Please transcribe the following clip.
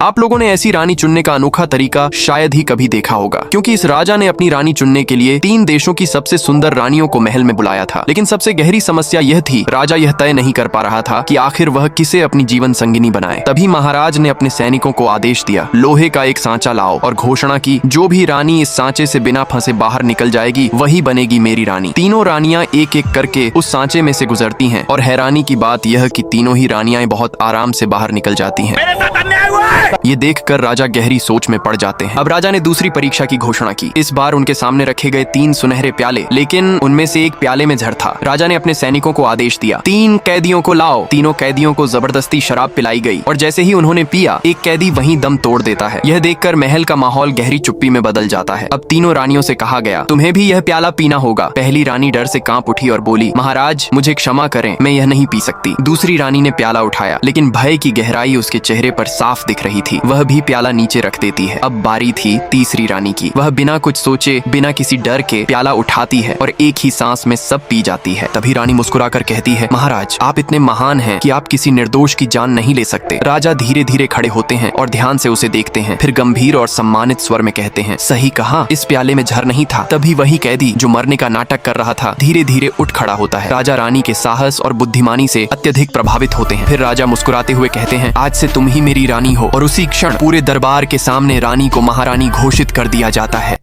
आप लोगों ने ऐसी रानी चुनने का अनोखा तरीका शायद ही कभी देखा होगा, क्योंकि इस राजा ने अपनी रानी चुनने के लिए 3 देशों की सबसे सुंदर रानियों को महल में बुलाया था। लेकिन सबसे गहरी समस्या यह थी, राजा यह तय नहीं कर पा रहा था कि आखिर वह किसे अपनी जीवन संगिनी बनाए। तभी महाराज ने अपने सैनिकों को आदेश दिया, लोहे का एक सांचा लाओ, और घोषणा की, जो भी रानी इस सांचे से बिना फंसे बाहर निकल जाएगी वही बनेगी मेरी रानी। तीनों रानियां एक एक करके उस सांचे में से गुजरती हैं, और हैरानी की बात यह कि तीनों ही रानियां बहुत आराम से बाहर निकल जाती हैं। ये देखकर राजा गहरी सोच में पड़ जाते हैं। अब राजा ने दूसरी परीक्षा की घोषणा की। इस बार उनके सामने रखे गए 3 सुनहरे प्याले, लेकिन उनमें से एक प्याले में जहर था। राजा ने अपने सैनिकों को आदेश दिया, 3 कैदियों को लाओ। तीनों कैदियों को जबरदस्ती शराब पिलाई गई, और जैसे ही उन्होंने पिया, एक कैदी वहीं दम तोड़ देता है। यह देखकर महल का माहौल गहरी चुप्पी में बदल जाता है। अब तीनों रानियों से कहा गया, तुम्हें भी यह प्याला पीना होगा। पहली रानी डर से कांप उठी और बोली, महाराज मुझे क्षमा करें, मैं यह नहीं पी सकती। दूसरी रानी ने प्याला उठाया, लेकिन भय की गहराई उसके चेहरे पर साफ दिख रही थी। वह भी प्याला नीचे रख देती है। अब बारी थी तीसरी रानी की। वह बिना कुछ सोचे, बिना किसी डर के प्याला उठाती है और एक ही सांस में सब पी जाती है। तभी रानी मुस्कुराकर कहती है, महाराज आप इतने महान हैं कि आप किसी निर्दोष की जान नहीं ले सकते। राजा धीरे धीरे खड़े होते हैं और ध्यान से उसे देखते हैं, फिर गंभीर और सम्मानित स्वर में कहते हैं, सही कहा, इस प्याले में जहर नहीं था। तभी वही कैदी जो मरने का नाटक कर रहा था धीरे धीरे उठ खड़ा होता है। राजा रानी के साहस और बुद्धिमानी से अत्यधिक प्रभावित होते हैं। फिर राजा मुस्कुराते हुए कहते हैं, आज से तुम ही मेरी रानी हो। और उसी क्षण पूरे दरबार के सामने रानी को महारानी घोषित कर दिया जाता है।